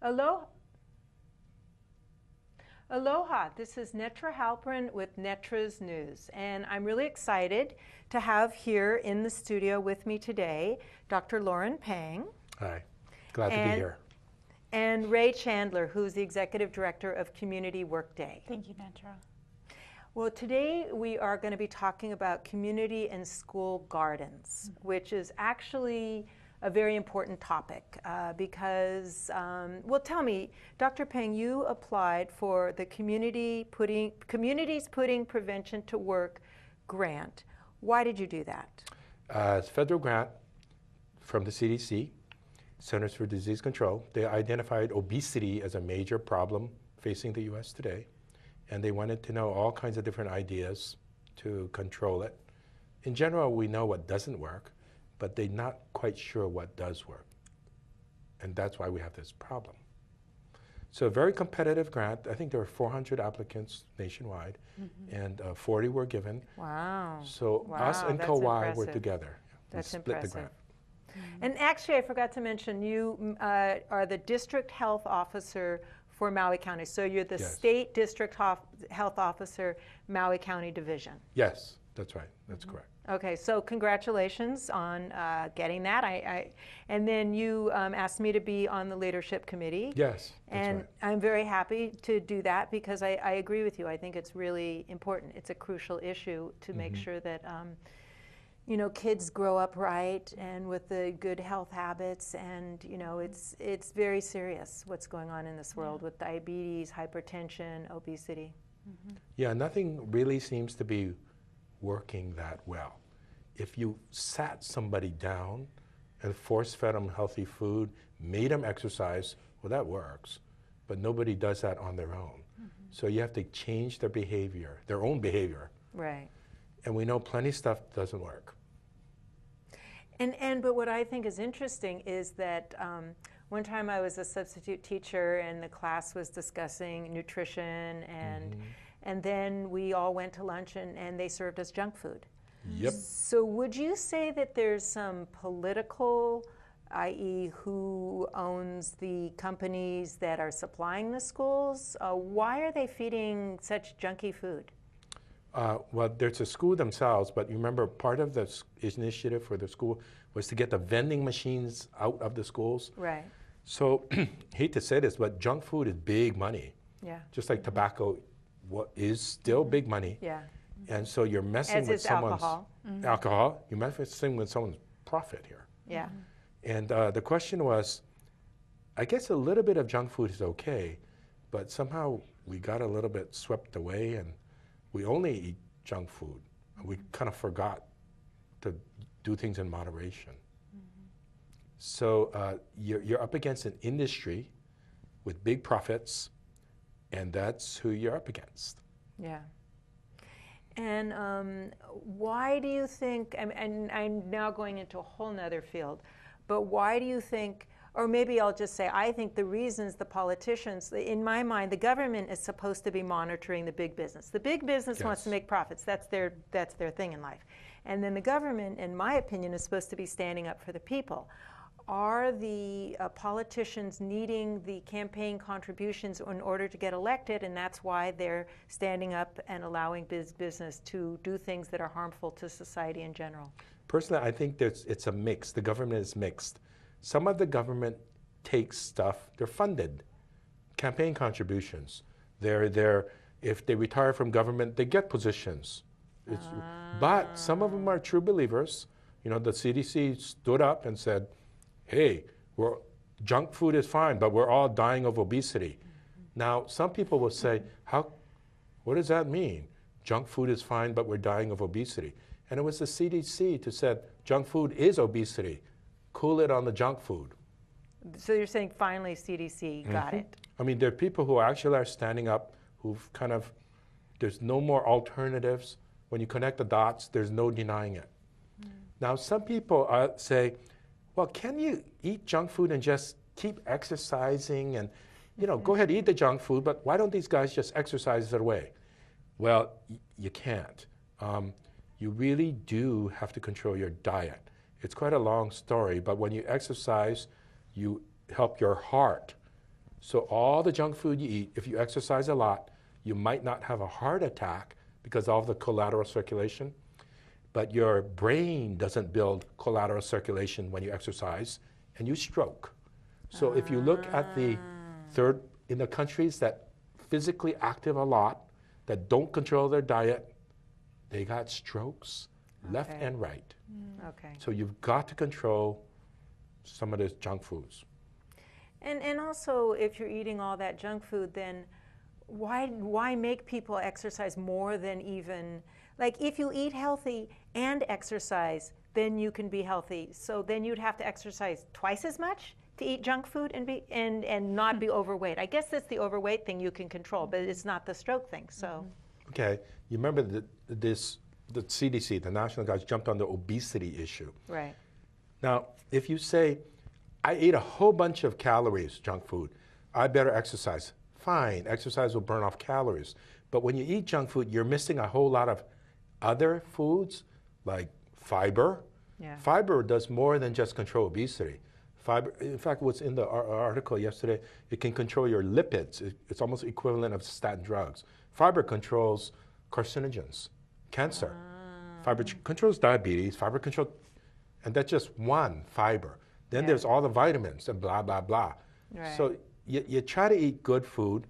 Aloha. Aloha, this is Netra Halperin with Netra's News, and I'm really excited to have here in the studio with me today Dr. Lorrin Pang. Hi, glad to be here. And Ray Chandler, who's the Executive Director of Community Workday. Thank you, Netra. Well, today we are going to be talking about community and school gardens, which is actually a very important topic because, well, tell me, Dr. Pang, you applied for the Communities Putting Prevention to Work grant. Why did you do that? It's a federal grant from the CDC, Centers for Disease Control. They identified obesity as a major problem facing the U.S. today, and they wanted to know all kinds of different ideas to control it. In general, we know what doesn't work, but they're not quite sure what does work. And that's why we have this problem. So a very competitive grant. I think there were 400 applicants nationwide, and 40 were given. Wow. So us and Ke Ola were together. That's we split impressive. the grant. And actually, I forgot to mention, you are the District Health Officer for Maui County. So you're the State District Health Officer, Maui County Division. Yes, that's right. That's correct. Okay, so congratulations on getting that. And then you asked me to be on the leadership committee. Yes, that's and right. I'm very happy to do that because I agree with you. I think it's really important. It's a crucial issue to make sure that you know, kids grow up right and with the good health habits, and you know, it's very serious what's going on in this world with diabetes, hypertension, obesity. Yeah, nothing really seems to be working that well. If you sat somebody down and force-fed them healthy food, made them exercise, well, that works. But nobody does that on their own. So you have to change their behavior, their own behavior. Right. And we know plenty of stuff doesn't work. But what I think is interesting is that one time I was a substitute teacher and the class was discussing nutrition, and then we all went to lunch and they served us junk food. Yep. So would you say that there's some political, i.e. who owns the companies that are supplying the schools? Why are they feeding such junky food? Well, there's a school themselves, but you remember part of the initiative for the school was to get the vending machines out of the schools. Right. So, hate to say this, but junk food is big money. Yeah. Just like tobacco is still big money. Yeah. And so you're messing with someone's alcohol. You're messing with someone's profit here. Yeah. And the question was, I guess a little bit of junk food is okay, but somehow we got a little bit swept away and we only eat junk food. We kind of forgot to do things in moderation. So you're up against an industry with big profits, and that's who you're up against. Yeah. And why do you think, and I'm now going into a whole nother field, but why do you think, or maybe I'll just say, I think the reasons the politicians, in my mind, the government is supposed to be monitoring the big business. The big business wants to make profits. That's their thing in life. And then the government, in my opinion, is supposed to be standing up for the people. Are the politicians needing the campaign contributions in order to get elected, and that's why they're standing up and allowing business to do things that are harmful to society in general? Personally, I think it's a mix. The government is mixed. Some of the government takes stuff, they're funded, campaign contributions. If they retire from government, they get positions. But some of them are true believers. You know, the CDC stood up and said, hey, junk food is fine, but we're all dying of obesity. Now, some people will say, what does that mean? Junk food is fine, but we're dying of obesity. And it was the CDC who said, junk food is obesity. Cool it on the junk food. So you're saying finally CDC got it? I mean, there are people who actually are standing up, who've there's no more alternatives. When you connect the dots, there's no denying it. Now, some people say, well, can you eat junk food and just keep exercising and, you know, go ahead, eat the junk food, but why don't these guys just exercise it away? Well, you can't. You really do have to control your diet. It's quite a long story, but when you exercise, you help your heart So all the junk food you eat, if you exercise a lot, you might not have a heart attack because of all the collateral circulation, but your brain doesn't build collateral circulation when you exercise, and you stroke. So if you look at the third, in the countries that physically active a lot, that don't control their diet, they got strokes left and right. Okay. So you've got to control some of those junk foods. And also, if you're eating all that junk food, then why make people exercise more than even, like if you eat healthy and exercise, then you can be healthy. So then you'd have to exercise twice as much to eat junk food and not be overweight. I guess that's the overweight thing you can control, but it's not the stroke thing. So. Okay, you remember the CDC, the national guys, jumped on the obesity issue. Right. Now, if you say, I ate a whole bunch of calories, junk food, I better exercise. Fine, exercise will burn off calories. But when you eat junk food, you're missing a whole lot of other foods, like fiber. Yeah. Fiber does more than just control obesity. Fiber, in fact, what's in the article yesterday, it can control your lipids. It's almost equivalent of statin drugs. Fiber controls carcinogens, cancer. Fiber controls diabetes, fiber controls, and that's just one fiber. Then there's all the vitamins and blah, blah, blah. Right. So you try to eat good food,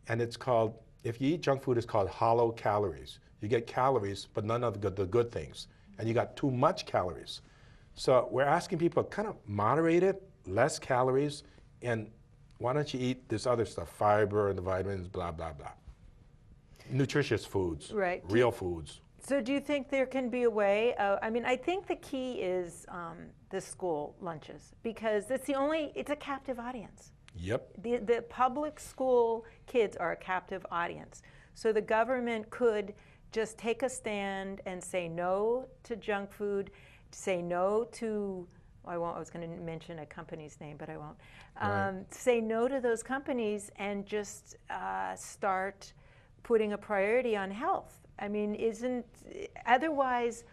and it's called, if you eat junk food, it's called hollow calories. You get calories, but none of the good things. And you got too much calories. So we're asking people kind of moderate it, less calories, and why don't you eat this other stuff, fiber and the vitamins, blah, blah, blah. Nutritious foods, Right. real foods. So do you think there can be a way, I mean, I think the key is the school lunches, because it's a captive audience. Yep. The public school kids are a captive audience. So the government could just take a stand and say no to junk food, say no to, I was going to mention a company's name, but I won't. Right. Say no to those companies and just start putting a priority on health. I mean, otherwise,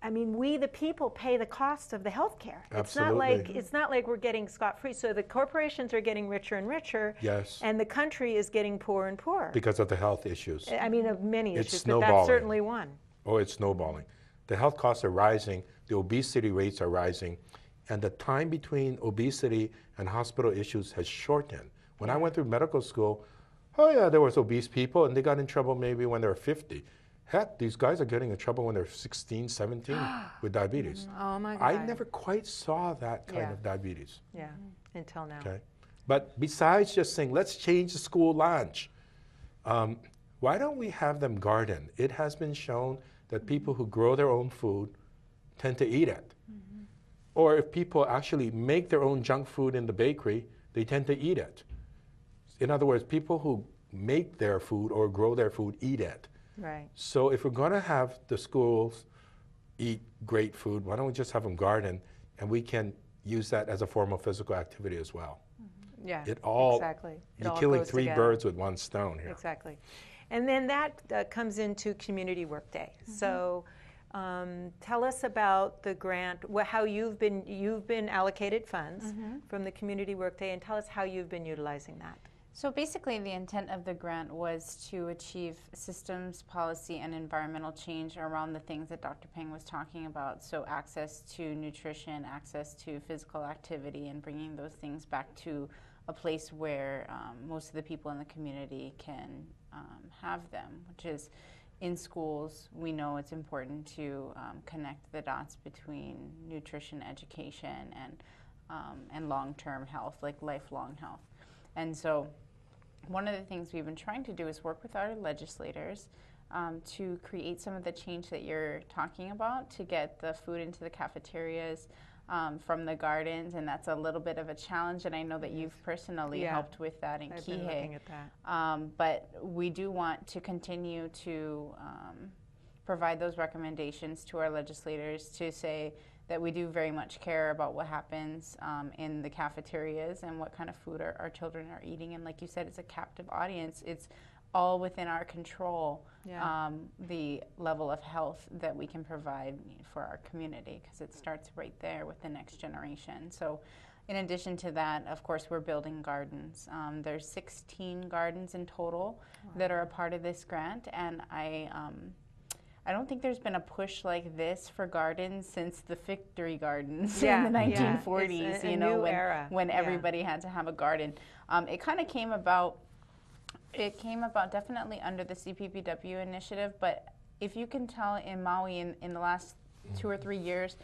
I mean, we the people pay the cost of the health care. Absolutely. It's not like we're getting scot-free. So the corporations are getting richer and richer. Yes. And the country is getting poorer and poorer. Because of the health issues. I mean, of many It's issues, but snowballing. that's certainly one. Oh, it's snowballing. The health costs are rising, the obesity rates are rising, and the time between obesity and hospital issues has shortened. When I went through medical school, oh yeah, there was obese people, and they got in trouble maybe when they were 50. Heck, these guys are getting in trouble when they're 16, 17 with diabetes. Oh my God. I never quite saw that kind of diabetes. Yeah, until now. Okay, but besides just saying, let's change the school lunch, why don't we have them garden? It has been shown that people who grow their own food tend to eat it. Or if people actually make their own junk food in the bakery, they tend to eat it. In other words, people who make their food or grow their food eat it. Right. So if we're going to have the schools eat great food, why don't we just have them garden, and we can use that as a form of physical activity as well. Yeah, Exactly. You're killing three birds with one stone here. Exactly. And then that comes into Community Workday. So tell us about the grant, how you've been allocated funds from the Community Workday, and tell us how you've been utilizing that. So basically the intent of the grant was to achieve systems, policy, and environmental change around the things that Dr. Pang was talking about. So access to nutrition, access to physical activity, and bringing those things back to a place where most of the people in the community can have them, which is in schools. We know it's important to connect the dots between nutrition, education, and long-term health, like lifelong health. And so one of the things we've been trying to do is work with our legislators to create some of the change that you're talking about, to get the food into the cafeterias from the gardens, and that's a little bit of a challenge, and I know that you've personally helped with that in Ke I've been Hale. looking at that. But we do want to continue to provide those recommendations to our legislators to say that we do very much care about what happens in the cafeterias and what kind of food our children are eating. And like you said, it's a captive audience. It's all within our control, the level of health that we can provide for our community, because it starts right there with the next generation. So in addition to that, of course, we're building gardens. There's 16 gardens in total that are a part of this grant, and I don't think there's been a push like this for gardens since the Victory Gardens in the 1940s. It's a new era. When everybody had to have a garden. It kind of came about. It came about definitely under the CPPW initiative, but if you can tell in Maui in the last 2 or 3 years,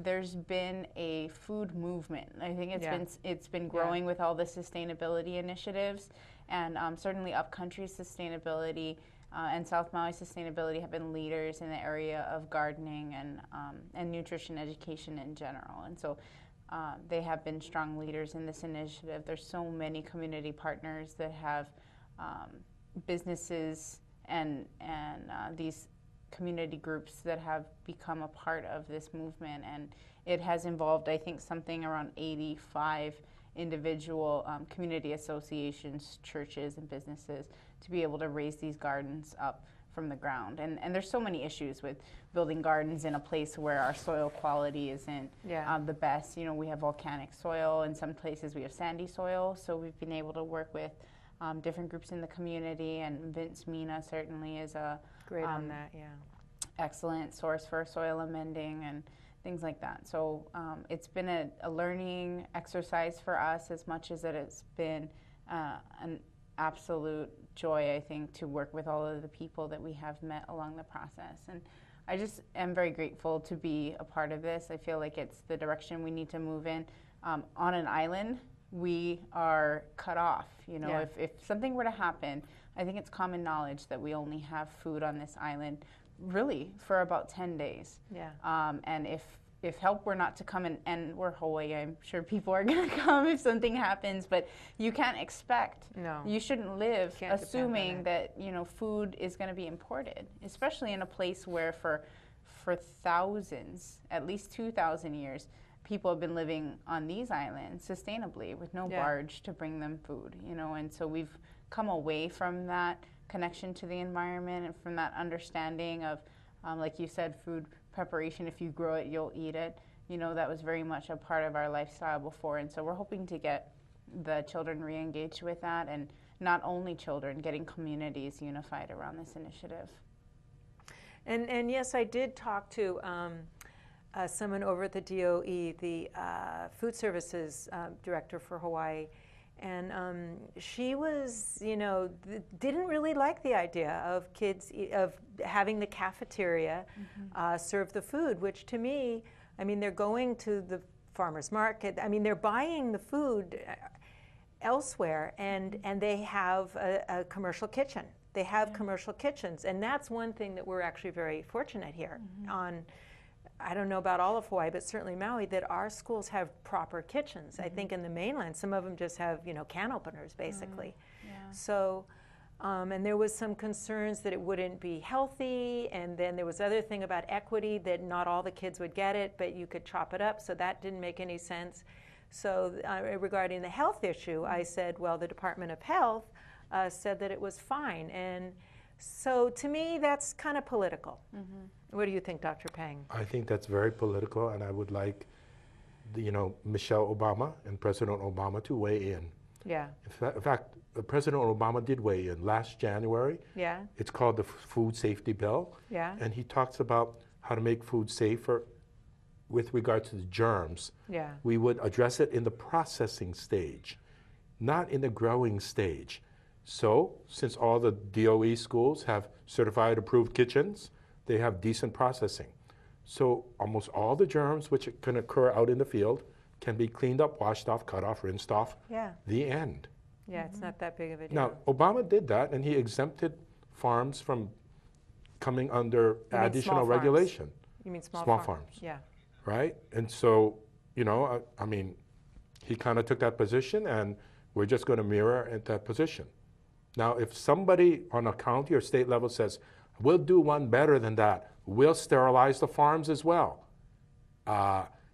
there's been a food movement. I think it's been growing with all the sustainability initiatives, and certainly Upcountry Sustainability and South Maui Sustainability have been leaders in the area of gardening and nutrition education in general. And so they have been strong leaders in this initiative. There's so many community partners that have businesses and these community groups that have become a part of this movement, and it has involved, I think, something around 85 individual community associations, churches, and businesses to be able to raise these gardens up from the ground. And there's so many issues with building gardens in a place where our soil quality isn't the best. You know, we have volcanic soil. In some places we have sandy soil, so we've been able to work with different groups in the community, and Vince Mina certainly is a great on that, excellent source for soil amending and things like that. So it's been a learning exercise for us as much as it's been an absolute joy, I think, to work with all of the people that we have met along the process. And I just am very grateful to be a part of this. I feel like it's the direction we need to move in. On an island, we are cut off. You know, if something were to happen, I think it's common knowledge that we only have food on this island really for about 10 days. And if help were not to come, and we're Hawaii, I'm sure people are going to come if something happens, but you can't expect, you shouldn't live assuming that, you know, food is going to be imported, especially in a place where for thousands, at least 2,000 years, people have been living on these islands sustainably with no barge to bring them food, you know, and so we've come away from that connection to the environment and from that understanding of, like you said, food preparation. If you grow it, you'll eat it. You know, that was very much a part of our lifestyle before, and so we're hoping to get the children re-engaged with that, and not only children, getting communities unified around this initiative. And yes, I did talk to someone over at the DOE, the Food Services Director for Hawaii, and she was, you know, didn't really like the idea of kids, of having the cafeteria serve the food, which to me, I mean, they're going to the farmer's market. I mean, they're buying the food elsewhere, and they have a commercial kitchen. They have commercial kitchens, and that's one thing that we're actually very fortunate here on. I don't know about all of Hawaii, but certainly Maui, that our schools have proper kitchens. I think in the mainland, some of them just have, you know, can openers, basically. So, and there was some concerns that it wouldn't be healthy, and then there was other thing about equity, that not all the kids would get it, but you could chop it up, so that didn't make any sense. So regarding the health issue, I said, well, the Department of Health said that it was fine. And so to me, that's kind of political. What do you think, Dr. Pang? I think that's very political, and I would like, you know, Michelle Obama and President Obama to weigh in. In fact, President Obama did weigh in last January. It's called the Food Safety Bill. And he talks about how to make food safer with regard to the germs. We would address it in the processing stage, not in the growing stage. So, since all the DOE schools have certified approved kitchens, they have decent processing. So almost all the germs which can occur out in the field can be cleaned up, washed off, cut off, rinsed off. The end. It's not that big of a deal. Now, Obama did that, and he exempted farms from coming under additional regulation. You mean small farms? Right? And so, you know, I mean, he kind of took that position, and we're just going to mirror at that position. Now, if somebody on a county or state level says, we'll do one better than that, we'll sterilize the farms as well.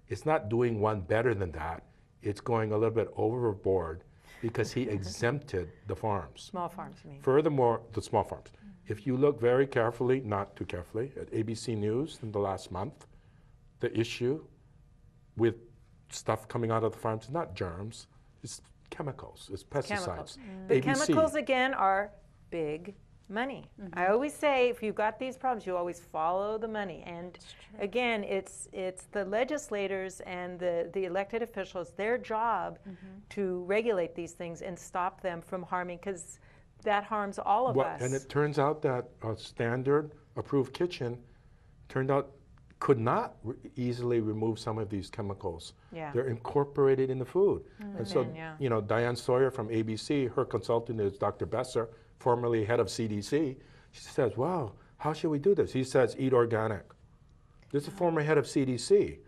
It's not doing one better than that. It's going a little bit overboard because he exempted the farms. Small farms, you mean? Furthermore, the small farms. If you look very carefully, not too carefully, at ABC News in the last month, the issue with stuff coming out of the farms is not germs, it's chemicals, it's pesticides. Chemicals. The chemicals, again, are big money. I always say, if you've got these problems, you always follow the money. And again, it's the legislators and the elected officials, their job to regulate these things and stop them from harming, because that harms all of us. And it turns out that a standard approved kitchen turned out could not easily remove some of these chemicals. Yeah. They're incorporated in the food. And so, you know, Diane Sawyer from ABC, her consultant is Dr. Besser, formerly head of CDC. She says, wow, how should we do this? He says, eat organic. This is a former head of CDC.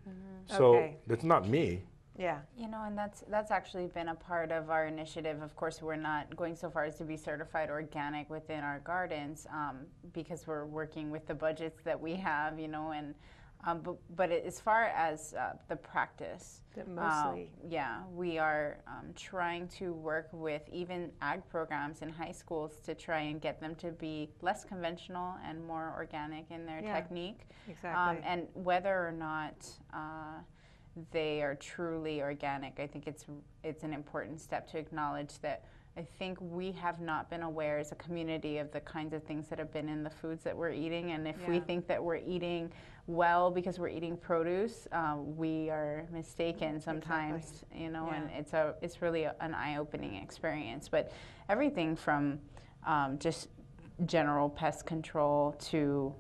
So it's not me. Yeah. You know, and that's actually been a part of our initiative. Of course, we're not going so far as to be certified organic within our gardens, because we're working with the budgets that we have, you know, and but as far as the practice, mostly, yeah, we are trying to work with even ag programs in high schools to try and get them to be less conventional and more organic in their technique. Exactly. And whether or not they are truly organic, I think it's an important step to acknowledge that I think we have not been aware as a community of the kinds of things that have been in the foods that we're eating. And if we think that we're eating well because we're eating produce, we are mistaken sometimes, you know, and it's really an eye-opening experience. But everything from just general pest control to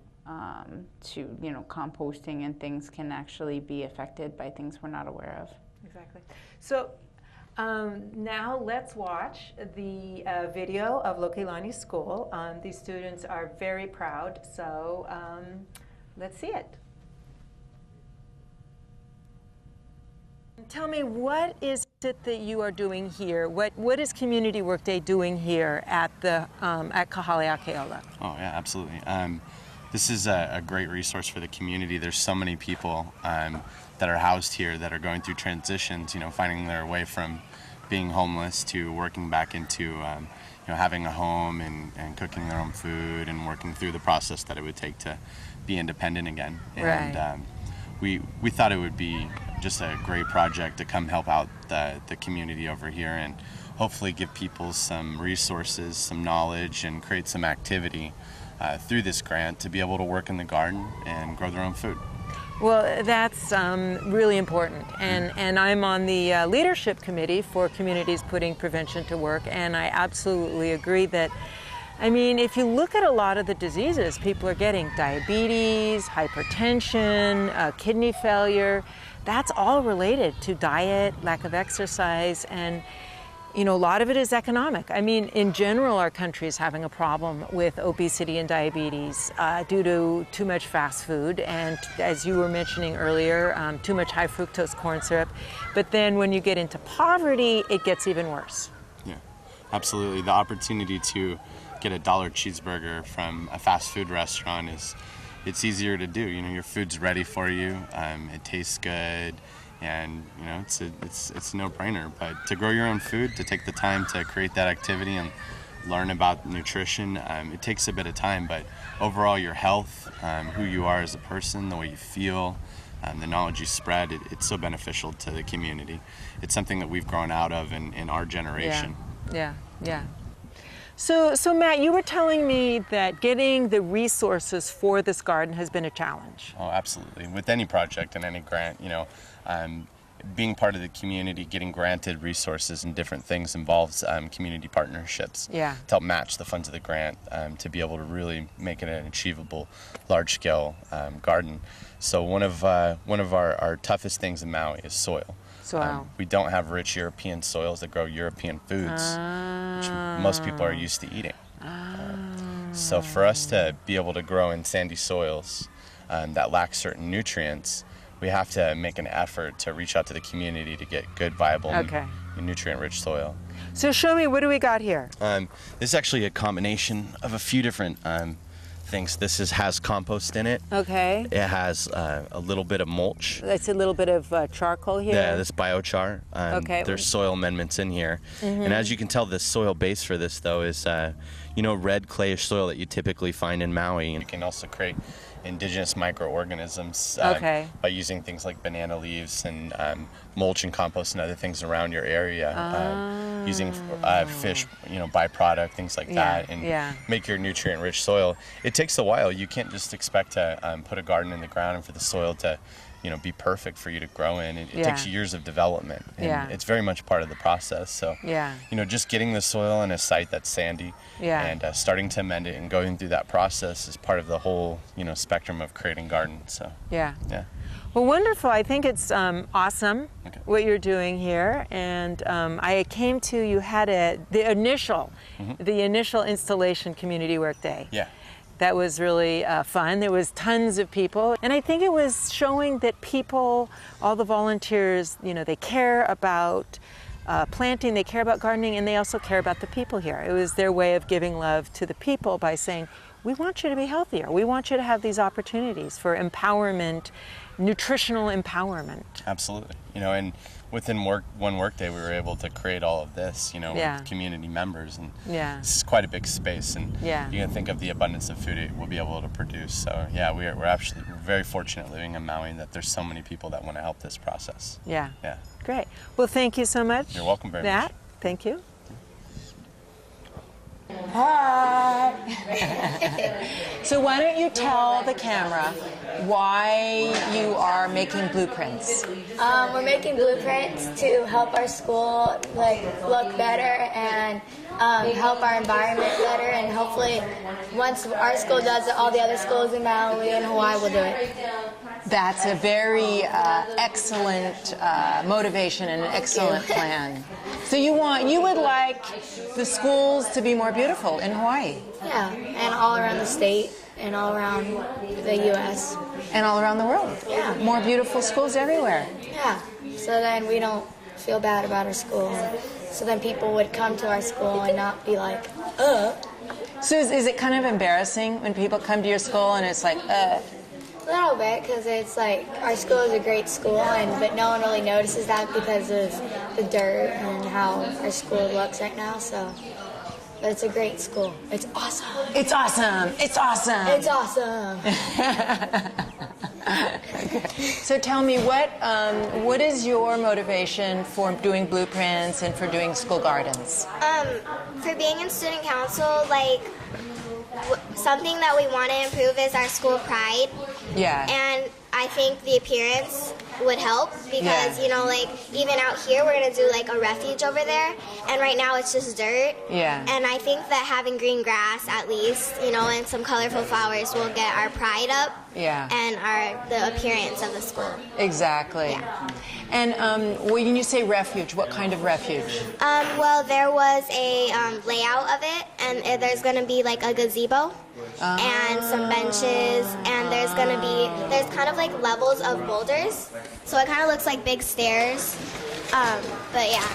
you know, composting and things can actually be affected by things we're not aware of. Exactly. So now let's watch the video of Lokelani School. These students are very proud, so let's see it. Tell me, what is it that you are doing here? What is Community Work Day doing here at the at Ka Hale, Ke Ola? Oh yeah, absolutely. This is a great resource for the community. There's so many people that are housed here that are going through transitions, you know, finding their way from being homeless to working back into, you know, having a home and cooking their own food and working through the process that it would take to be independent again. And we thought it would be just a great project to come help out the community over here and hopefully give people some resources, some knowledge, and create some activity through this grant to be able to work in the garden and grow their own food. Well, that's really important, and I'm on the leadership committee for Communities Putting Prevention to Work, and I absolutely agree that, I mean, if you look at a lot of the diseases, people are getting diabetes, hypertension, kidney failure. That's all related to diet, lack of exercise, and you know, a lot of it is economic. I mean, in general, our country is having a problem with obesity and diabetes due to too much fast food and, as you were mentioning earlier, too much high fructose corn syrup. But then when you get into poverty, it gets even worse. Yeah, absolutely. The opportunity to get a $1 cheeseburger from a fast food restaurant it's easier to do. You know, your food's ready for you. It tastes good. And you know, it's a no-brainer. But to grow your own food, to take the time to create that activity and learn about nutrition, it takes a bit of time. But overall, your health, who you are as a person, the way you feel, the knowledge you spread, it's so beneficial to the community. It's something that we've grown out of in our generation. Yeah. So Matt, you were telling me that getting the resources for this garden has been a challenge. Oh, absolutely. With any project and any grant, you know, being part of the community, getting granted resources and different things involves community partnerships to help match the funds of the grant to be able to really make it an achievable, large-scale garden. So one of our toughest things in Maui is soil. We don't have rich European soils that grow European foods, which most people are used to eating. So for us to be able to grow in sandy soils that lack certain nutrients, we have to make an effort to reach out to the community to get good, viable, nutrient-rich soil. So show me, what do we got here? This is actually a combination of a few different things. This has compost in it. Okay. It has a little bit of mulch. That's a little bit of charcoal here. Yeah, this biochar. There's soil amendments in here. And as you can tell, the soil base for this, though, is you know, red clayish soil that you typically find in Maui. And you can also create indigenous microorganisms by using things like banana leaves and mulch and compost and other things around your area, using fish, byproduct, things like that, and make your nutrient-rich soil. It takes a while. You can't just expect to put a garden in the ground and for the soil to be perfect for you to grow in. It takes years of development, and it's very much part of the process. So, just getting the soil in a site that's sandy and starting to amend it and going through that process is part of the whole, spectrum of creating gardens. So, yeah. Well, wonderful. I think it's awesome what you're doing here. And I came to, you had the initial installation community work day. Yeah. That was really fun. There was tons of people. And I think it was showing that people, all the volunteers, they care about planting, they care about gardening, and they also care about the people here. It was their way of giving love to the people by saying, we want you to be healthier. We want you to have these opportunities for empowerment, nutritional empowerment. Absolutely. And within one workday, we were able to create all of this, with community members, and this is quite a big space, and you can think of the abundance of food it will be able to produce. So we're actually very fortunate living in Maui that there's so many people that want to help this process. Yeah. Great. Well, thank you so much. You're welcome very much. Thank you. Hi. So why don't you tell the camera why you are making blueprints? We're making blueprints to help our school look better and help our environment better, and hopefully once our school does it, all the other schools in Maui and Hawaii will do it. That's a very excellent motivation and an excellent plan. So you would like the schools to be more beautiful in Hawaii? Yeah, and all around the state and all around the U.S. And all around the world? Yeah. More beautiful schools everywhere? Yeah, so then we don't feel bad about our school. So then people would come to our school and not be like, So is it kind of embarrassing when people come to your school and it's like, A little bit, because it's like our school is a great school, but no one really notices that because of the dirt and how our school looks right now. But it's a great school. It's awesome. It's awesome. It's awesome. It's awesome. So tell me, what is your motivation for doing blueprints and for doing school gardens? For being in student council, something that we want to improve is our school pride. Yeah. And I think the appearance would help because, even out here, we're going to do a refuge over there. And right now it's just dirt. Yeah. And I think that having green grass at least, and some colorful flowers will get our pride up. Yeah. And the appearance of the school. Exactly. Yeah. And when you say refuge, what kind of refuge? Well, there was a layout of it, and there's going to be a gazebo and some benches, and there's kind of levels of boulders, so it kind of looks like big stairs. But yeah,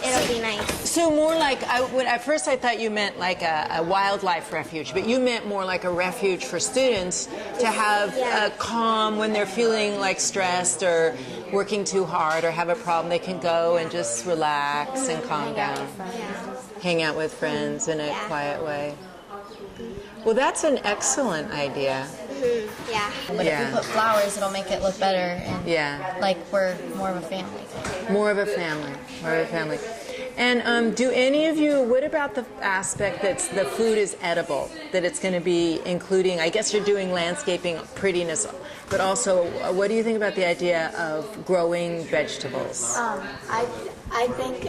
it'll be nice. So more at first I thought you meant a wildlife refuge, but you meant more like a refuge for students to have a calm when they're feeling stressed or working too hard or have a problem. They can go and just relax and calm down. Hang out with friends in a quiet way. Well, that's an excellent idea. Mm-hmm. Yeah. But if we put flowers, it'll make it look better. And we're more of a family. More of a family. And do any of you, what about the aspect that the food is edible, that it's going to be including, I guess you're doing landscaping, prettiness, but also what do you think about the idea of growing vegetables? I think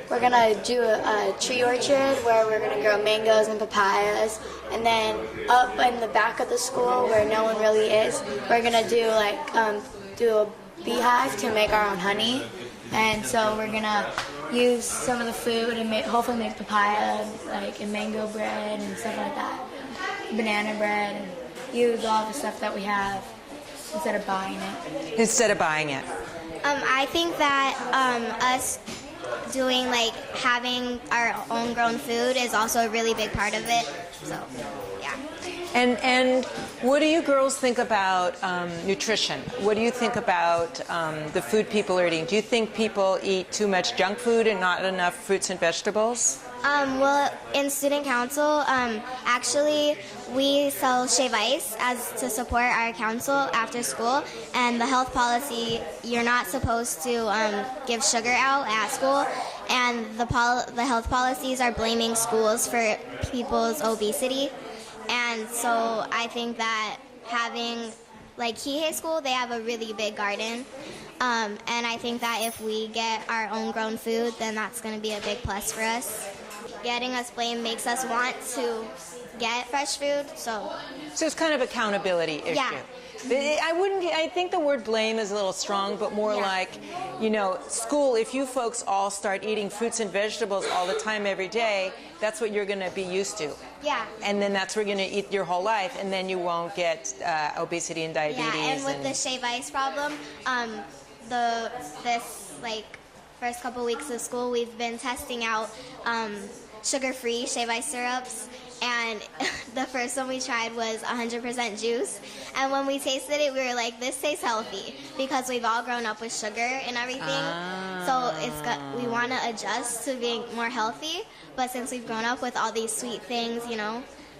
we're going to do a tree orchard where we're going to grow mangoes and papayas, and then up in the back of the school where no one really is, we're going to do a beehive to make our own honey. And so we're going to use some of the food and hopefully make papaya and mango bread and stuff like that, banana bread, and use all the stuff that we have instead of buying it. I think that us doing having our own grown food is also a really big part of it. So, yeah. And what do you girls think about nutrition? What do you think about the food people are eating? Do you think people eat too much junk food and not enough fruits and vegetables? Well, in student council, actually, we sell shave ice to support our council after school. And the health policy, you're not supposed to give sugar out at school. And the health policies are blaming schools for people's obesity. And so I think that having, like Ke Hale School, they have a really big garden. And I think that if we get our own grown food, then that's going to be a big plus for us. Getting us blamed makes us want to get fresh food, so it's kind of accountability issue. Yeah. I think the word blame is a little strong, but more like, school, if you folks all start eating fruits and vegetables all the time every day, that's what you're going to be used to. Yeah. And then that's what you're going to eat your whole life, and then you won't get obesity and diabetes. Yeah, and with the shave ice problem, first couple weeks of school, we've been testing out sugar-free shave ice syrups, and the first one we tried was 100% juice. And when we tasted it, we were like, this tastes healthy, because we've all grown up with sugar and everything. So we want to adjust to being more healthy, but since we've grown up with all these sweet things,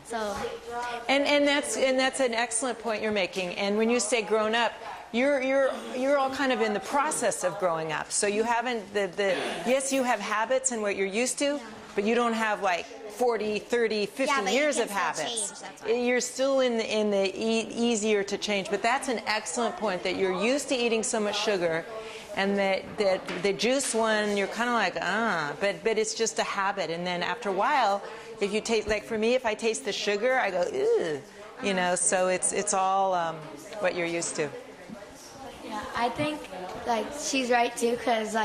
so. And that's an excellent point you're making. And when you say grown up, you're all kind of in the process of growing up. So you haven't yes, you have habits and what you're used to, but you don't have like 40, 30, 50 years of habits. You're still in the easier to change. But that's an excellent point, that you're used to eating so much sugar, and that the juice one, you're kind of like, but it's just a habit. And then after a while, if you taste, like for me, if I taste the sugar, I go, ugh, so it's all what you're used to. Yeah, I think she's right too, because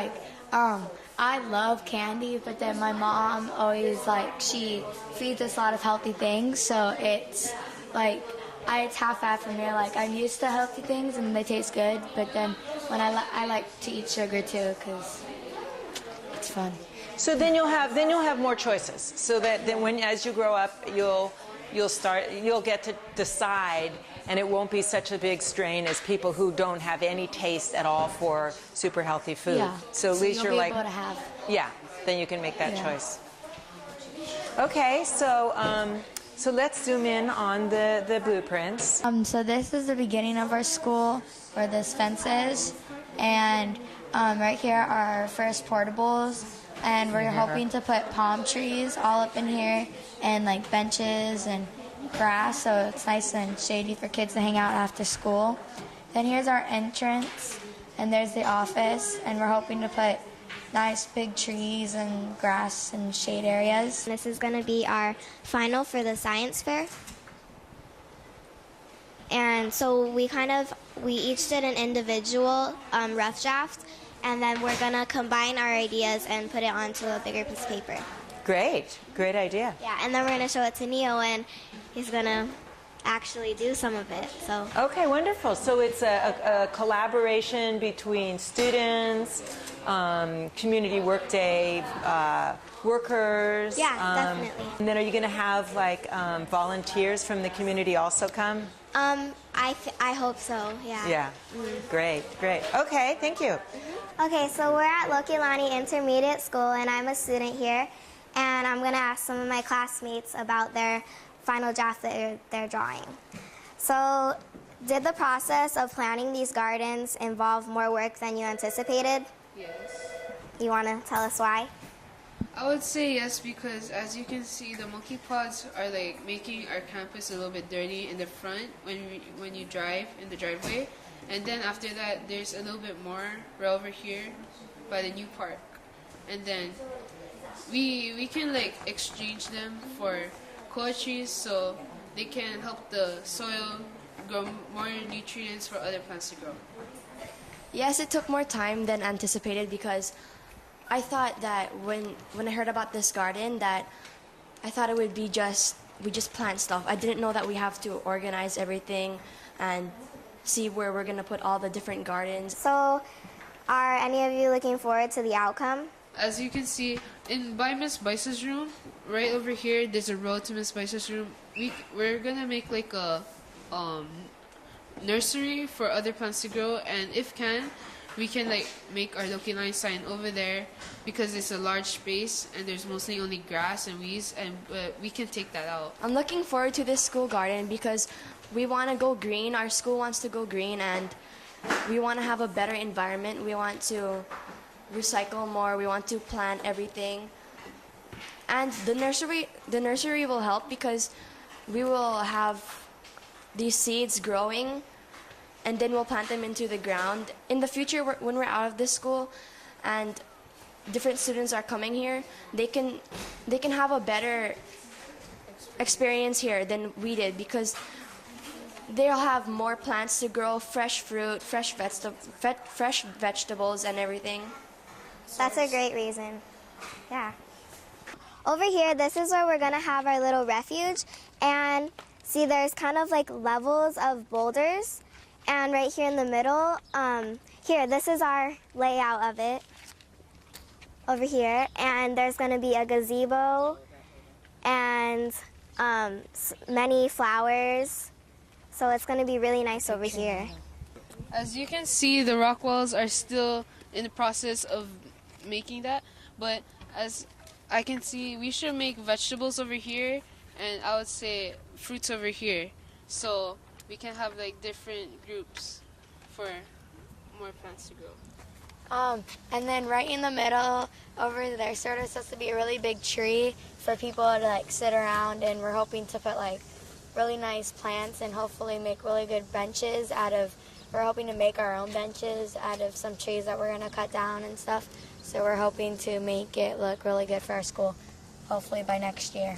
I love candy, but then my mom always she feeds us a lot of healthy things, so it's it's half-half for me. I'm used to healthy things and they taste good, but then when I like to eat sugar too, because it's fun. So then you'll have more choices, so that then as you grow up, you'll get to decide, and it won't be such a big strain as people who don't have any taste at all for super healthy food. Yeah. So at least you're able to have. Yeah, then you can make that choice. Okay, so let's zoom in on the blueprints. So this is the beginning of our school, where this fence is, and right here are our first portables, and we're hoping to put palm trees all up in here, and benches and grass, so it's nice and shady for kids to hang out after school. Then here's our entrance, and there's the office, and we're hoping to put nice big trees and grass and shade areas. This is going to be our final for the science fair. And so we each did an individual rough draft, and then we're going to combine our ideas and put it onto a bigger piece of paper. Great idea. Yeah, and then we're going to show it to Neo, and he's going to actually do some of it. So. Okay, wonderful. So it's a collaboration between students, community workday workers. Yeah, definitely. And then are you going to have volunteers from the community also come? I hope so, yeah. Yeah, great. Okay, thank you. Okay, so we're at Lokelani Intermediate School, and I'm a student here, and I'm going to ask some of my classmates about their final draft that they're drawing. So, did the process of planning these gardens involve more work than you anticipated? Yes. You want to tell us why? I would say yes, because as you can see, the monkey pods are making our campus a little bit dirty in the front when you drive in the driveway, and then after that there's a little bit more right over here by the new park, and then we can exchange them for cocoa trees so they can help the soil grow more nutrients for other plants to grow. Yes, it took more time than anticipated, because I thought that when I heard about this garden, that I thought it would be we just plant stuff. I didn't know that we have to organize everything and see where we're going to put all the different gardens. So, are any of you looking forward to the outcome? As you can see, by Miss Bice's room, right over here, there's a road to Miss Bice's room. we're gonna make like a nursery for other plants to grow, and if we can like make our Lokelani sign over there because it's a large space and there's mostly only grass and weeds, and we can take that out. I'm looking forward to this school garden because we want to go green. Our school wants to go green, and we want to have a better environment. We want to recycle more. We want to plant everything. And the nursery will help because we will have these seeds growing, and then we'll plant them into the ground. In the future, when we're out of this school and different students are coming here, they can have a better experience here than we did because they'll have more plants to grow, fresh fruit, fresh vegetables and everything. That's a great reason. Yeah. Over here, this is where we're going to have our little refuge. And see, there's kind of like levels of boulders. And right here in the middle, this is our layout of it over here. And there's going to be a gazebo and many flowers. So it's going to be really nice over here. As you can see, the rock walls are still in the process of making that. But as I can see, we should make vegetables over here, and I would say fruits over here. So we can have like different groups for more plants to grow. And then right in the middle over there sort of supposed to be a really big tree for people to like sit around, and we're hoping to put like really nice plants and hopefully make really good benches we're hoping to make our own benches out of some trees that we're going to cut down and stuff. So we're hoping to make it look really good for our school, hopefully by next year.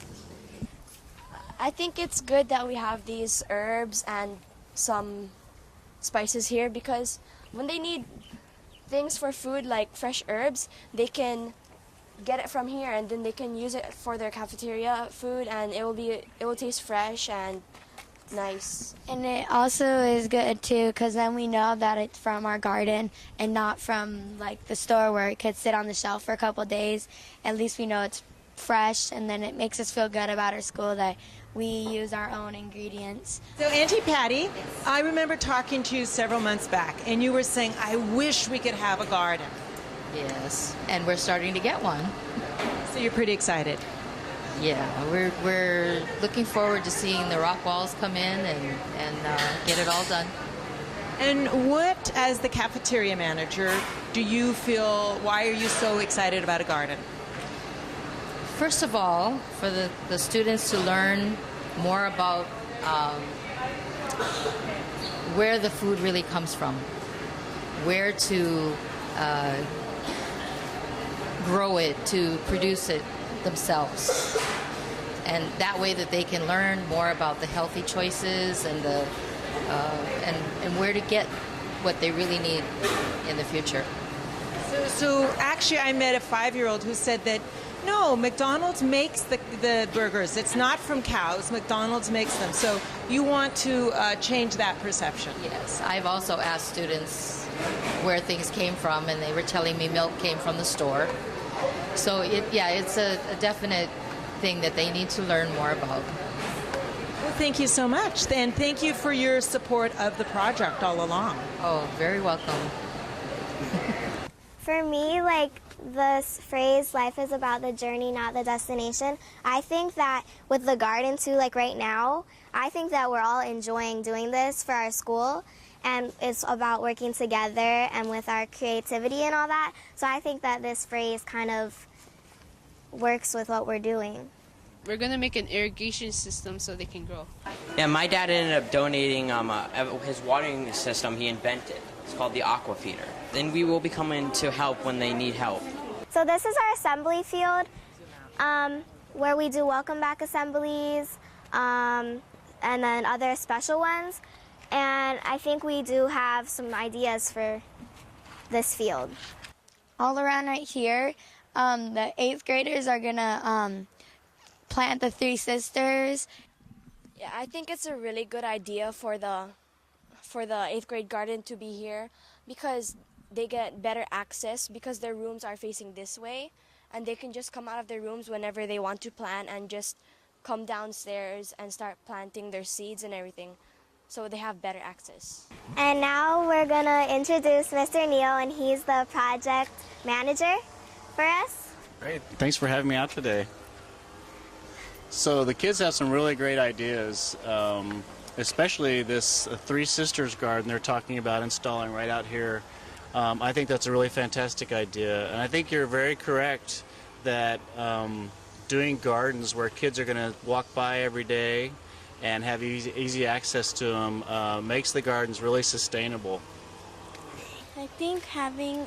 I think it's good that we have these herbs and some spices here because when they need things for food like fresh herbs, they can get it from here and then they can use it for their cafeteria food, and it will taste fresh and nice. And it also is good too because then we know that it's from our garden and not from like the store where it could sit on the shelf for a couple of days. At least we know it's fresh, and then it makes us feel good about our school that we use our own ingredients. So Auntie Patty, I remember talking to you several months back, and you were saying, I wish we could have a garden. Yes, and we're starting to get one. So you're pretty excited. Yeah, we're looking forward to seeing the rock walls come in and get it all done. And what, as the cafeteria manager, do you feel, why are you so excited about a garden? First of all, for the students to learn more about where the food really comes from, where to grow it, to produce it themselves, and that way that they can learn more about the healthy choices and and where to get what they really need in the future. So actually I met a 5-year-old who said that no, McDonald's makes the burgers. It's not from cows. McDonald's makes them. So you want to change that perception. Yes, I've also asked students where things came from, and they were telling me milk came from the store. So it's a definite thing that they need to learn more about. Well, thank you so much, and thank you for your support of the project all along. Oh, very welcome. For me, like this phrase, life is about the journey, not the destination, I think that with the garden too, like right now, I think that we're all enjoying doing this for our school, and it's about working together and with our creativity and all that. So I think that this phrase kind of works with what we're doing. We're going to make an irrigation system so they can grow. Yeah, my dad ended up donating his watering system he invented. It's called the aqua feeder. Then we will be coming to help when they need help. So this is our assembly field where we do welcome back assemblies and then other special ones. And I think we do have some ideas for this field. All around right here, the 8th graders are gonna plant the 3 sisters. Yeah, I think it's a really good idea for the 8th grade garden to be here because they get better access because their rooms are facing this way, and they can just come out of their rooms whenever they want to plant and just come downstairs and start planting their seeds and everything, so they have better access. And now we're going to introduce Mr. Neal, and he's the project manager for us. Great. Thanks for having me out today. So the kids have some really great ideas, especially this Three Sisters garden they're talking about installing right out here. I think that's a really fantastic idea, and I think you're very correct that doing gardens where kids are going to walk by every day and have easy access to them makes the gardens really sustainable. I think having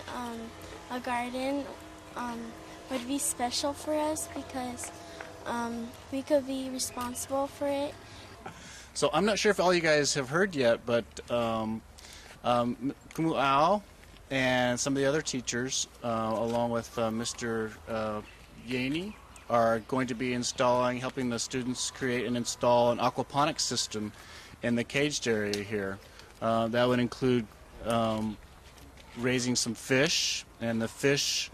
a garden would be special for us because we could be responsible for it. So I'm not sure if all you guys have heard yet, but Kumu'au and some of the other teachers, along with Mr. Yaney, are going to be helping the students create and install an aquaponics system in the caged area here. That would include raising some fish, and the fish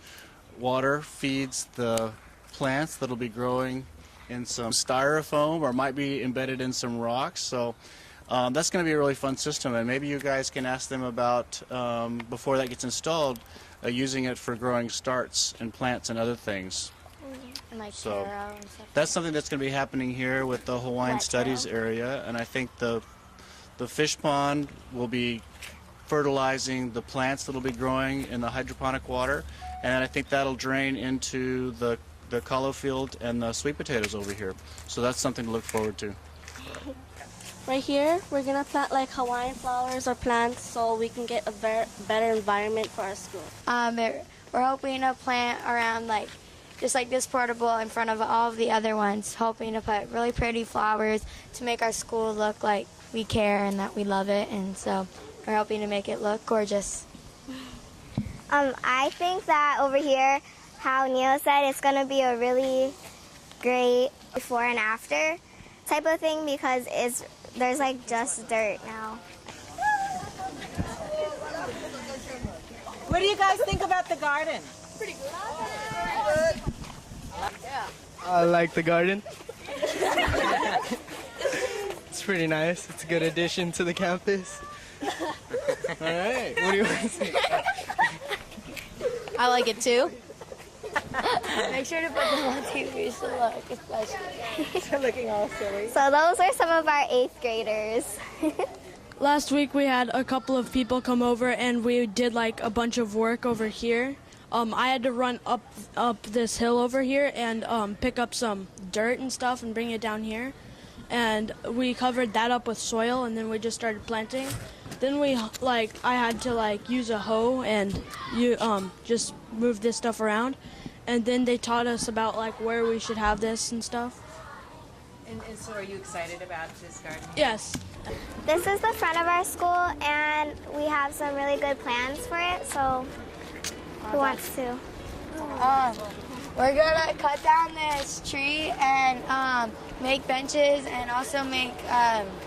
water feeds the plants that'll be growing in some styrofoam or might be embedded in some rocks. So that's going to be a really fun system, and maybe you guys can ask them about, before that gets installed, using it for growing starts and plants and other things. And like So taro and stuff. that's something that's going to be happening here with the Hawaiian Studies area, and I think the fish pond will be fertilizing the plants that'll be growing in the hydroponic water, and I think that'll drain into the kalo field and the sweet potatoes over here. So that's something to look forward to. Right here, we're gonna plant like Hawaiian flowers or plants so we can get a better environment for our school. We're hoping to plant around just like this portable in front of all of the other ones, hoping to put really pretty flowers to make our school look like we care and that we love it, and so we're hoping to make it look gorgeous. I think that over here, how Neil said, it's going to be a really great before and after type of thing because there's like just dirt now. What do you guys think about the garden? Pretty good. I like the garden. It's pretty nice. It's a good addition to the campus. All right. What do you want to say? I like it too. Make sure to put them on TV so look, especially. They're looking all silly. So those are some of our 8th graders. Last week we had a couple of people come over and we did like a bunch of work over here. I had to run up this hill over here and pick up some dirt and stuff and bring it down here. And we covered that up with soil, and then we just started planting. Then I had to use a hoe and just move this stuff around. And then they taught us about where we should have this and stuff. And so are you excited about this garden? Yes. This is the front of our school, and we have some really good plans for it, so who wants to? We're gonna cut down this tree and make benches and also make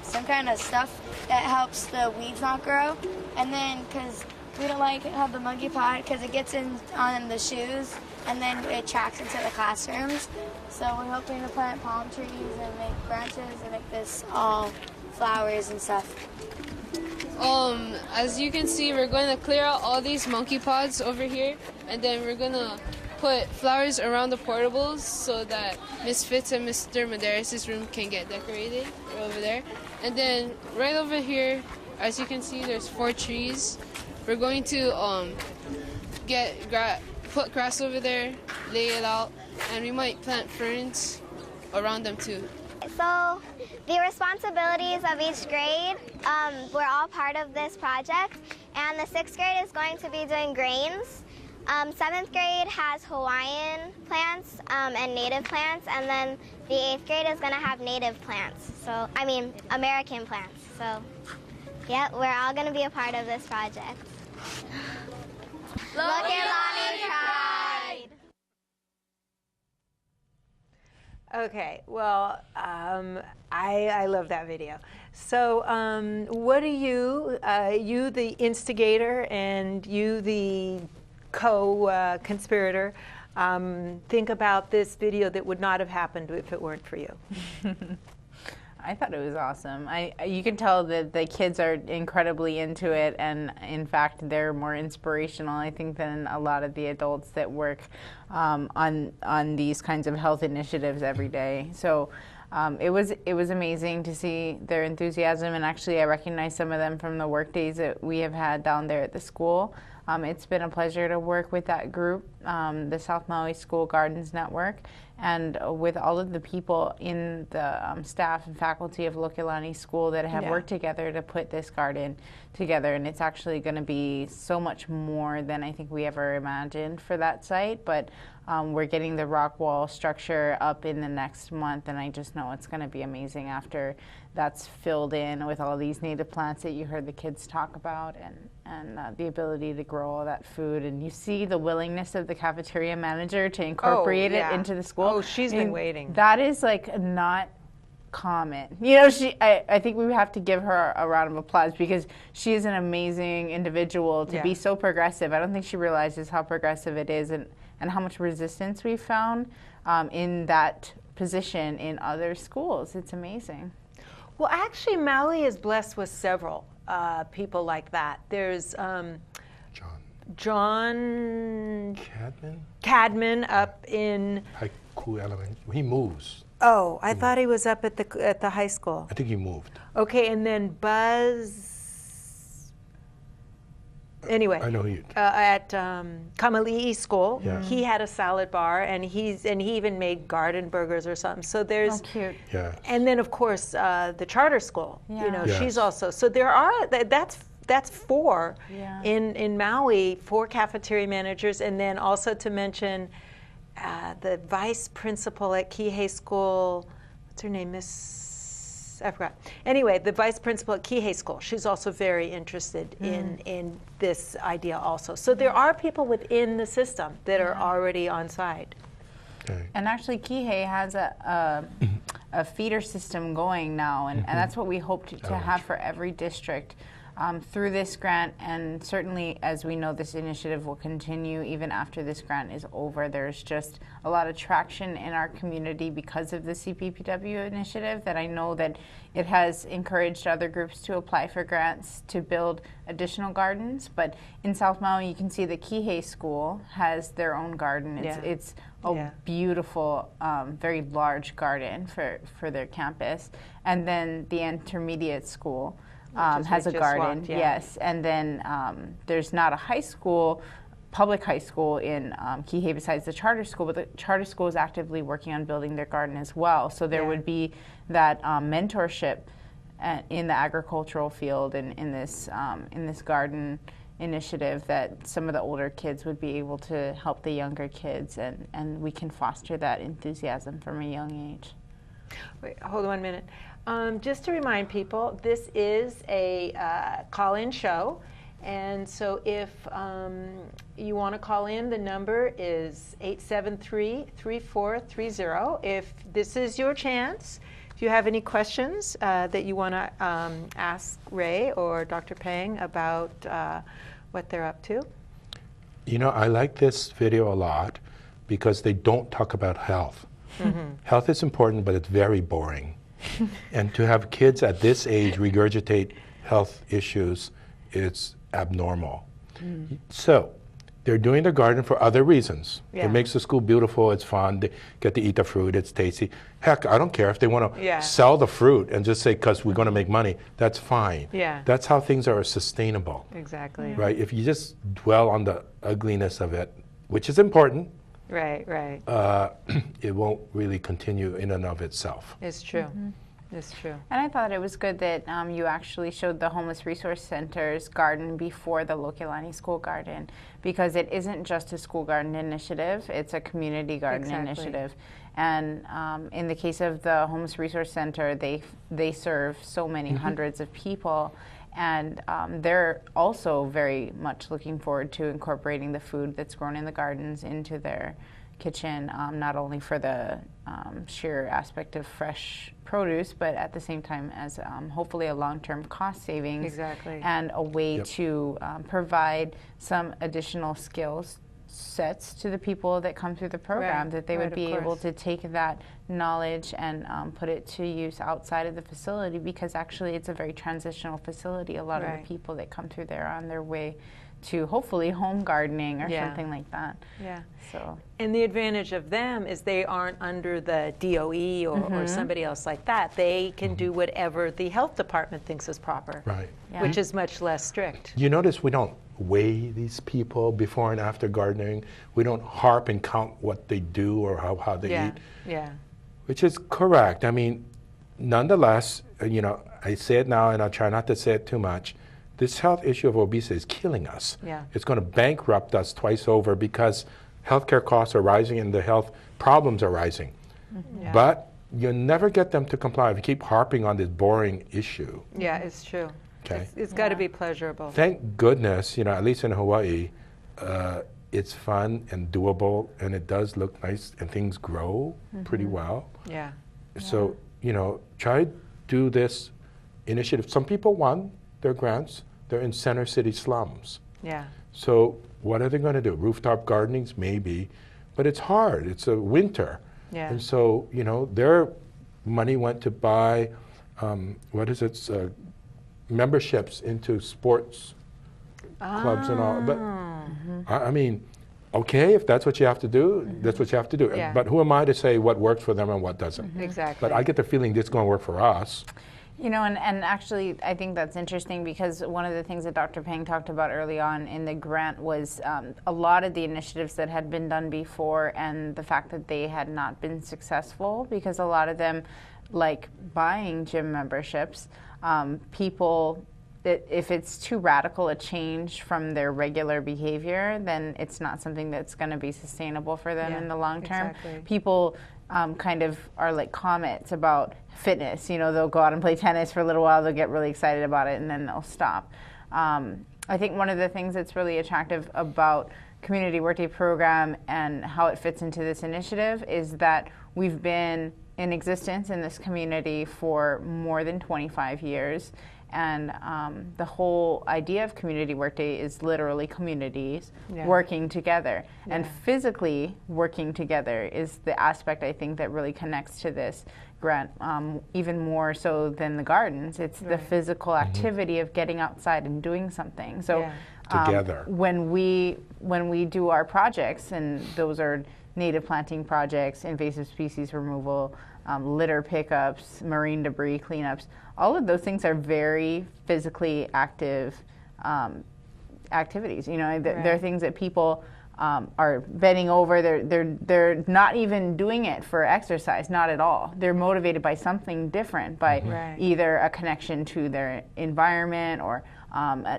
some kind of stuff that helps the weeds not grow. And then, because we don't have the monkey pot because it gets in on the shoes and then it tracks into the classrooms. So we're hoping to plant palm trees and make branches and make this all flowers and stuff. As you can see, we're going to clear out all these monkey pods over here, and then we're going to put flowers around the portables so that Miss Fitz and Mr. Medeiros' room can get decorated over there. And then right over here, as you can see, there's 4 trees. We're going to put grass over there, lay it out, and we might plant ferns around them too. So the responsibilities of each grade, we're all part of this project, and the 6th grade is going to be doing grains. 7th grade has Hawaiian plants and native plants, and then the 8th grade is going to have native plants. So, American plants. So, yeah, we're all going to be a part of this project. Lokelani tried! Okay, well, I love that video. So what do you the instigator and you the co-conspirator, think about this video that would not have happened if it weren't for you? I thought it was awesome. You can tell that the kids are incredibly into it, and in fact, they're more inspirational, I think, than a lot of the adults that work on these kinds of health initiatives every day. So it was amazing to see their enthusiasm, and actually, I recognize some of them from the work days that we have had down there at the school. It's been a pleasure to work with that group, the South Maui School Gardens Network, and with all of the people in the staff and faculty of Lokelani School that have worked together to put this garden together. And it's actually going to be so much more than I think we ever imagined for that site. But we're getting the rock wall structure up in the next month, and I just know it's going to be amazing after that's filled in with all these native plants that you heard the kids talk about, and the ability to grow all that food. And you see the willingness of the cafeteria manager to incorporate it into the school. Oh, she's been waiting. That is like not common. You know, I think we have to give her a round of applause because she is an amazing individual to be so progressive. I don't think she realizes how progressive it is and how much resistance we've found in that position in other schools. It's amazing. Well, actually, Maui is blessed with several people like that. There's John Cadman up in Haiku Elementary. He moves. Oh, I thought he was up at the high school. I think he moved. Okay, and then Buzz. Anyway, I know he at Kamali'i School, Yeah. he had a salad bar, and he even made garden burgers or something. So there's cute. Yeah. And then of course the charter school. You know, Yes. she's also. So there are that's four in Maui, 4 cafeteria managers, and then also to mention the vice principal at Ke Hale School. What's her name? I forgot. Anyway, the vice principal at Ke Hale School, she's also very interested in this idea also. So there are people within the system that are already on side. And actually, Ke Hale has a feeder system going now, and that's what we hope to have for every district. Through this grant, and certainly as we know this initiative will continue even after this grant is over. There's just a lot of traction in our community because of the CPPW initiative that I know that it has encouraged other groups to apply for grants to build additional gardens. But in South Maui, you can see the Ke Hale School has their own garden. It's a beautiful, very large garden for their campus. And then the intermediate school has a garden, yes. And then there's not a high school, public high school in Ke Hale besides the charter school, but the charter school is actively working on building their garden as well. So there would be that mentorship in the agricultural field and in this garden initiative that some of the older kids would be able to help the younger kids, and we can foster that enthusiasm from a young age. Wait, hold on 1 minute. Just to remind people, this is a call-in show, and so if you want to call in, the number is 873-3430. If this is your chance, if you have any questions that you want to ask Ray or Dr. Pang about what they're up to. You know, I like this video a lot because they don't talk about health. Health is important, but it's very boring. And to have kids at this age regurgitate health issues, it's abnormal. So they're doing the garden for other reasons. It makes the school beautiful, it's fun, they get to eat the fruit, it's tasty. Heck, I don't care if they want to sell the fruit and just say, because we're going to make money, that's fine. That's how things are sustainable. Exactly. Right? If you just dwell on the ugliness of it, which is important, right. It won't really continue in and of itself. It's true. It's true. And I thought it was good that you actually showed the Homeless Resource Center's garden before the Lokelani School garden, because it isn't just a school garden initiative, it's a community garden initiative. And in the case of the Homeless Resource Center, they serve so many hundreds of people. And they're also very much looking forward to incorporating the food that's grown in the gardens into their kitchen, not only for the sheer aspect of fresh produce, but at the same time as hopefully a long-term cost savings Exactly. and a way to provide some additional skills sets to the people that come through the program, that they would be able to take that knowledge and put it to use outside of the facility, because actually it's a very transitional facility. A lot of the people that come through there are on their way to hopefully home gardening or something like that. Yeah. So. And the advantage of them is they aren't under the DOE or somebody else like that. They can do whatever the health department thinks is proper, right? Which is much less strict. You notice we don't weigh these people before and after gardening. We don't harp and count what they do or how they eat. Yeah. Which is correct. I mean, nonetheless, you know, I say it now and I try not to say it too much. This health issue of obesity is killing us. Yeah. It's going to bankrupt us twice over because healthcare costs are rising and the health problems are rising. Yeah. But you'll never get them to comply if you keep harping on this boring issue. Yeah, it's true. Okay. It's got to be pleasurable. Thank goodness, you know, at least in Hawaii, it's fun and doable, and it does look nice, and things grow pretty well. Yeah. So, you know, try to do this initiative. Some people won their grants. They're in center city slums. Yeah. So what are they going to do? Rooftop gardenings, maybe, but it's hard. It's a winter. Yeah. And so, you know, their money went to buy, memberships into sports clubs and all. But I mean, okay, if that's what you have to do, that's what you have to do. Yeah. But who am I to say what works for them and what doesn't? Exactly. But I get the feeling this is going to work for us. You know, and actually, I think that's interesting because one of the things that Dr. Pang talked about early on in the grant was a lot of the initiatives that had been done before and the fact that they had not been successful, because a lot of them, like buying gym memberships, people, if it's too radical a change from their regular behavior, then it's not something that's going to be sustainable for them in the long term. Exactly. People kind of are like comets about fitness. You know, they'll go out and play tennis for a little while, they'll get really excited about it, and then they'll stop. I think one of the things that's really attractive about Community Workday program and how it fits into this initiative is that we've been in existence in this community for more than 25 years. And the whole idea of Community Workday is literally communities working together. And physically working together is the aspect, I think, that really connects to this grant, even more so than the gardens. It's the physical activity of getting outside and doing something. So together. When we do our projects, and those are native planting projects, invasive species removal, litter pickups, marine debris cleanups, all of those things are very physically active activities. You know, they're things that people are bending over. They're not even doing it for exercise, not at all. They're motivated by something different, by either a connection to their environment or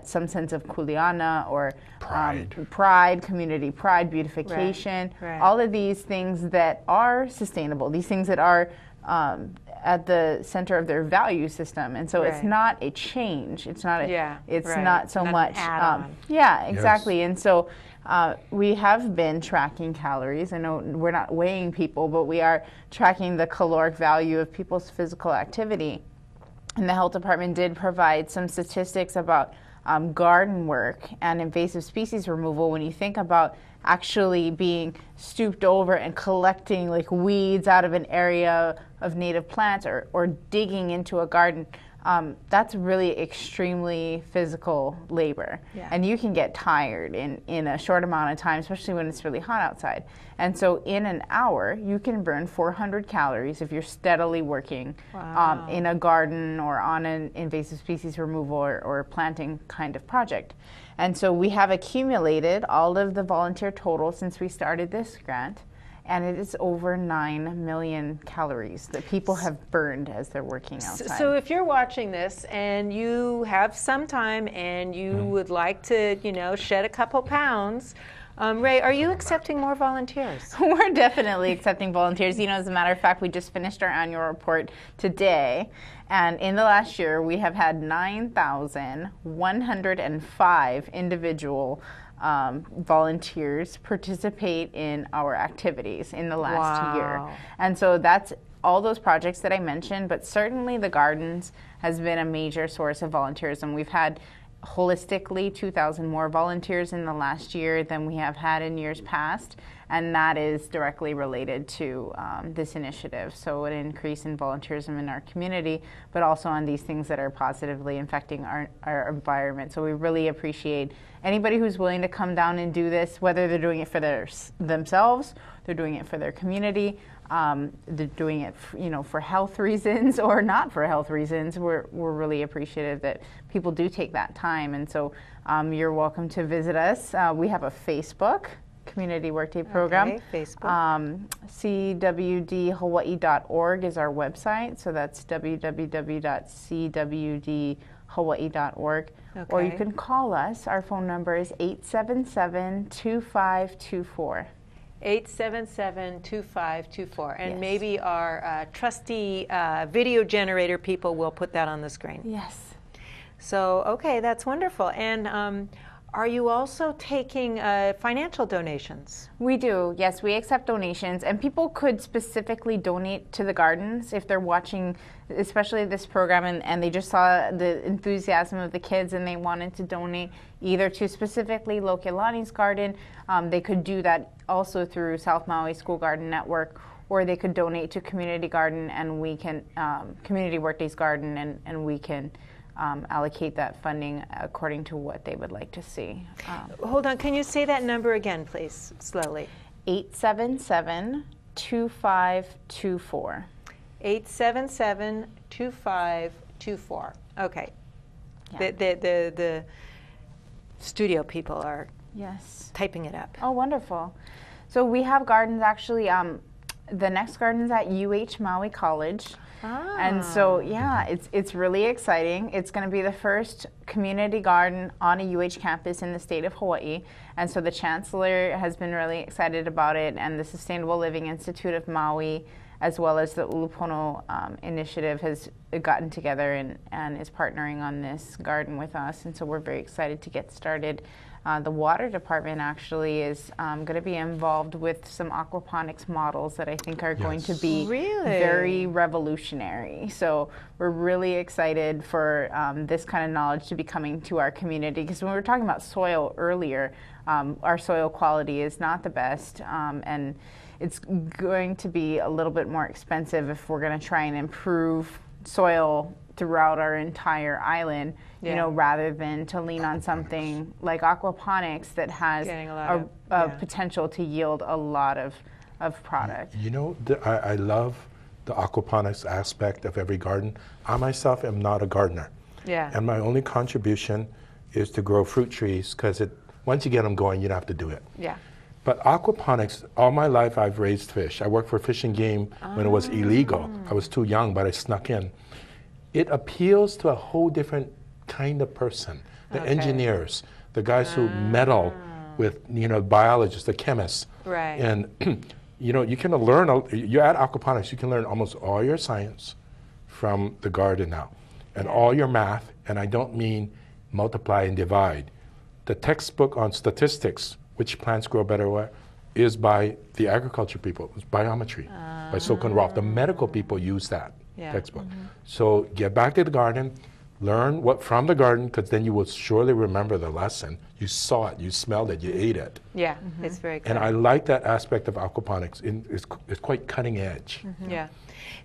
some sense of kuleana or pride, community pride, beautification, all of these things that are sustainable, these things that are at the center of their value system. And so it's not a change. It's not a, it's not so much exactly. And so we have been tracking calories. I know we're not weighing people, but we are tracking the caloric value of people's physical activity. And the health department did provide some statistics about garden work and invasive species removal. When you think about actually being stooped over and collecting like weeds out of an area of native plants or digging into a garden, that's really extremely physical labor. And you can get tired in a short amount of time, especially when it's really hot outside. And so in an hour, you can burn 400 calories if you're steadily working in a garden or on an invasive species removal or planting kind of project. And so we have accumulated all of the volunteer total since we started this grant, and it is over 9 million calories that people have burned as they're working outside. So if you're watching this and you have some time and you would like to, you know, shed a couple pounds, Ray, are you accepting more volunteers? We're definitely accepting volunteers. You know, as a matter of fact, we just finished our annual report today. And in the last year, we have had 9,105 individual volunteers participate in our activities in the last year. And so that's all those projects that I mentioned, but certainly the gardens has been a major source of volunteerism. We've had holistically 2,000 more volunteers in the last year than we have had in years past, and that is directly related to this initiative. So an increase in volunteerism in our community, but also on these things that are positively affecting our environment. So we really appreciate anybody who's willing to come down and do this, whether they're doing it for themselves, they're doing it for their community, they're doing it for health reasons or not for health reasons. We're really appreciative that people do take that time. And so you're welcome to visit us. We have a Facebook Community Workday Program. Okay, Facebook. CWDHawaii.org is our website. So that's www.cwdhawaii.org. Okay. Or you can call us. Our phone number is 877-2524. 877-2524. And Yes. maybe our trusty video generator people will put that on the screen. Yes. So, okay, that's wonderful. And are you also taking financial donations? We do, yes. We accept donations, and people could specifically donate to the gardens if they're watching, especially this program, and they just saw the enthusiasm of the kids and they wanted to donate either to specifically Lokelani's garden. They could do that also through South Maui School Garden Network, or they could donate to Community Garden, and we can Community Workdays Garden, and we can allocate that funding according to what they would like to see. Hold on, can you say that number again, please, slowly? 877-2524. 877-2524. Okay. Yeah. The studio people are typing it up. Oh, wonderful. So we have gardens actually, the next garden's at UH Maui College. And so, yeah, it's really exciting. It's going to be the first community garden on a UH campus in the state of Hawaii. And so the chancellor has been really excited about it, and the Sustainable Living Institute of Maui, as well as the Ulupono initiative, has gotten together and is partnering on this garden with us. And so we're very excited to get started. The water department actually is going to be involved with some aquaponics models that I think are going to be very revolutionary. So we're really excited for this kind of knowledge to be coming to our community, because when we were talking about soil earlier, our soil quality is not the best, and it's going to be a little bit more expensive if we're going to try and improve soil throughout our entire island, you know, rather than to lean on something like aquaponics that has a potential to yield a lot of product. You know, I love the aquaponics aspect of every garden. I myself am not a gardener. Yeah. And my only contribution is to grow fruit trees, because once you get them going, you don't have to do it. Yeah. But aquaponics, all my life I've raised fish. I worked for Fish and Game when it was illegal. I was too young, but I snuck in. It appeals to a whole different kind of person. The engineers, the guys who meddle with, biologists, the chemists. Right. And, you can learn, you're at aquaponics, you can learn almost all your science from the garden now, and all your math, and I don't mean multiply and divide. The textbook on statistics, which plants grow better where, is by the agriculture people. It's biometry by Sok and Rolf. The medical people use that textbook. So get back to the garden, learn from the garden, because then you will surely remember the lesson. You saw it, you smelled it, you ate it. Yeah, it's very good. And I like that aspect of aquaponics. It's quite cutting edge. Yeah.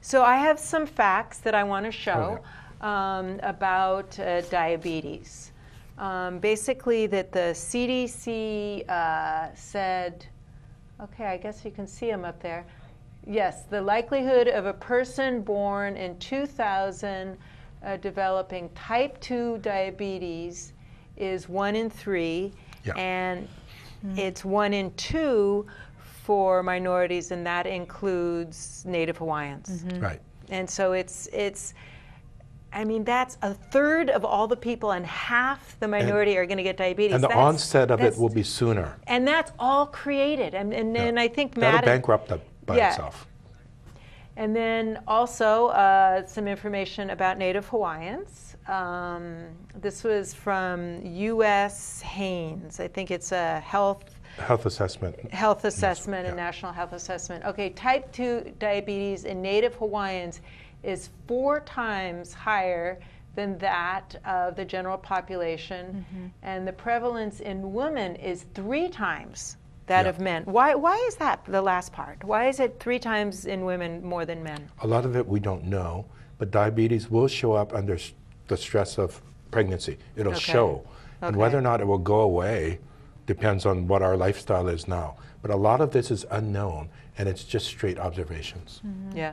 So I have some facts that I want to show about diabetes. Basically that the CDC said, okay, I guess you can see them up there. Yes, the likelihood of a person born in 2000 developing type 2 diabetes is 1 in 3, and it's 1 in 2 for minorities, and that includes Native Hawaiians. Right. And so it's I mean, that's a third of all the people, and half the minority are going to get diabetes. And the onset of it will be sooner. And that's all created. And I think that'll bankrupt it by itself. And then also some information about Native Hawaiians. This was from U.S. Haynes. I think it's a health assessment. Health assessment, a national health assessment. Okay, type 2 diabetes in Native Hawaiians is 4 times higher than that of the general population, and the prevalence in women is 3 times that of men. Why is that, the last part? Why is it 3 times in women more than men? A lot of it we don't know, but diabetes will show up under the stress of pregnancy. It'll show. And whether or not it will go away depends on what our lifestyle is now. But a lot of this is unknown, and it's just straight observations. Yeah.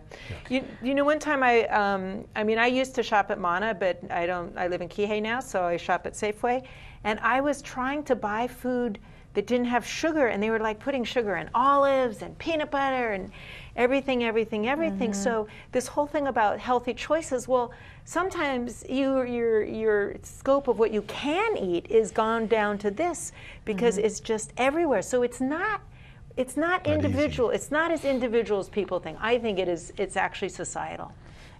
You know, one time I mean, I used to shop at Mana, but I live in Ke Ola now, so I shop at Safeway. And I was trying to buy food that didn't have sugar, and they were like putting sugar in olives and peanut butter and everything. So this whole thing about healthy choices, well, sometimes your scope of what you can eat is gone down to this because it's just everywhere. So it's not individual. It's not as individual as people think. I think it's actually societal.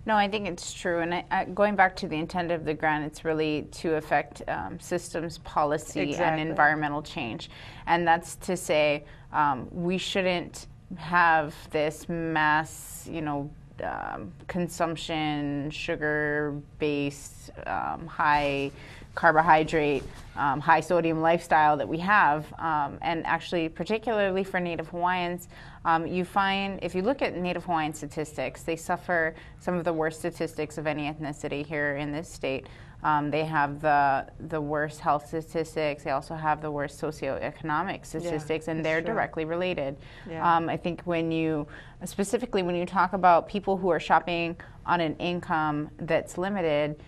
No, I think it's true. And going back to the intent of the grant, it's really to affect systems, policy, and environmental change. And that's to say we shouldn't have this mass, consumption, sugar-based, high carbohydrate, high sodium lifestyle that we have. And actually, particularly for Native Hawaiians, you find, if you look at Native Hawaiian statistics, they suffer some of the worst statistics of any ethnicity here in this state. They have the worst health statistics. They also have the worst socioeconomic statistics, and they're directly related. I think specifically when you talk about people who are shopping on an income that's limited,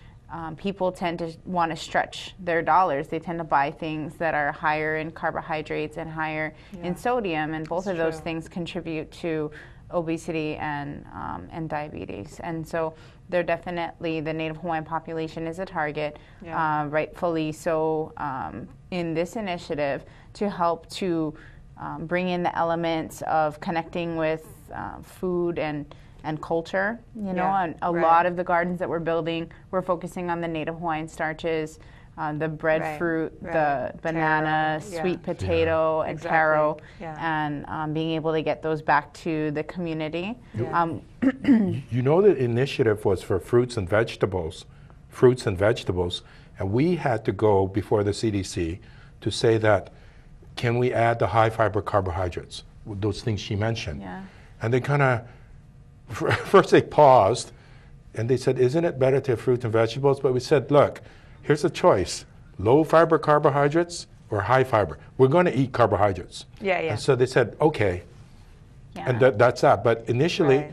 people tend to want to stretch their dollars. They tend to buy things that are higher in carbohydrates and higher in sodium, and both of those things contribute to obesity and diabetes. And so they're definitely, the Native Hawaiian population is a target, rightfully so, in this initiative to help to bring in the elements of connecting with food and culture, and a lot of the gardens that we're building, we're focusing on the Native Hawaiian starches, the breadfruit, the banana, sweet potato, and taro, and being able to get those back to the community. The initiative was for fruits and vegetables, and we had to go before the CDC to say that, can we add the high fiber carbohydrates, those things she mentioned? And they kind of, first they paused, and they said, isn't it better to have fruit and vegetables? But we said, look, here's a choice, low fiber carbohydrates or high fiber. We're going to eat carbohydrates. And so they said, okay, and that's that. But initially,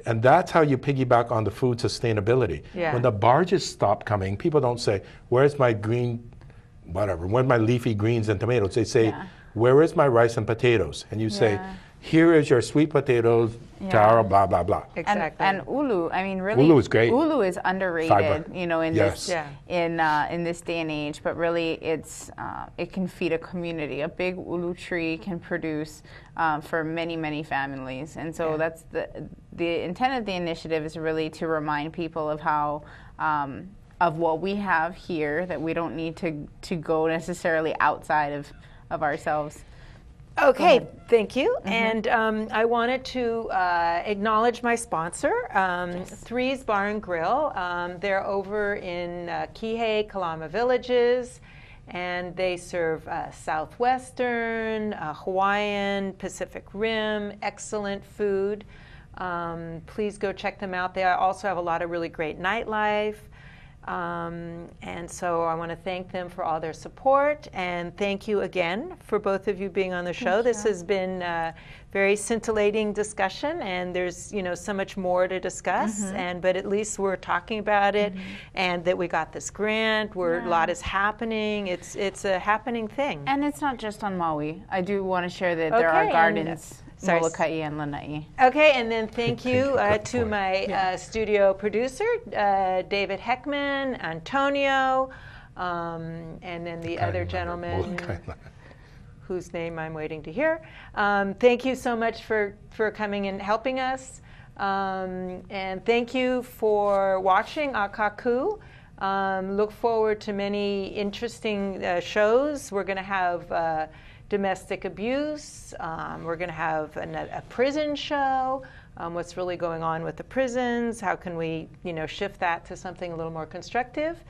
and that's how you piggyback on the food sustainability. When the barges stop coming, people don't say, where's my green, whatever, where's my leafy greens and tomatoes? They say, where is my rice and potatoes? And you say, here is your sweet potatoes, taro, blah, blah, blah. And ulu, I mean, really, ulu is great. Ulu is underrated, Fiber. In this day and age. But really, it can feed a community. A big ulu tree can produce for many, many families. And so that's the intent of the initiative is really to remind people of how of what we have here, that we don't need to go necessarily outside of ourselves. Okay, thank you. And I wanted to acknowledge my sponsor, Three's Bar and Grill. They're over in Kihei, Kalama Villages, and they serve Southwestern, Hawaiian, Pacific Rim, excellent food. Please go check them out. They also have a lot of really great nightlife. And so I want to thank them for all their support, and thank you again for both of you being on the show. This has been a very scintillating discussion, and there's so much more to discuss, but at least we're talking about it, and that we got this grant, a lot is happening. It's a happening thing. And it's not just on Maui. I do want to share that there are gardens. Molokai and Lanai. Okay, and then thank you to my studio producer, David Heckman, Antonio, and then the other gentleman whose name I'm waiting to hear. Thank you so much for coming and helping us. And thank you for watching Akaku. Look forward to many interesting shows. We're going to have domestic abuse. We're going to have a prison show. what's really going on with the prisons, how can we, shift that to something a little more constructive.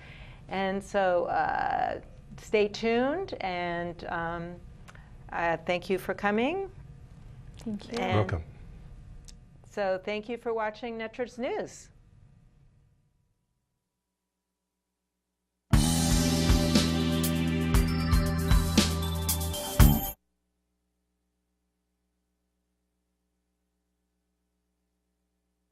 And so stay tuned, and thank you for coming. Thank you. And welcome. so thank you for watching Netra's News.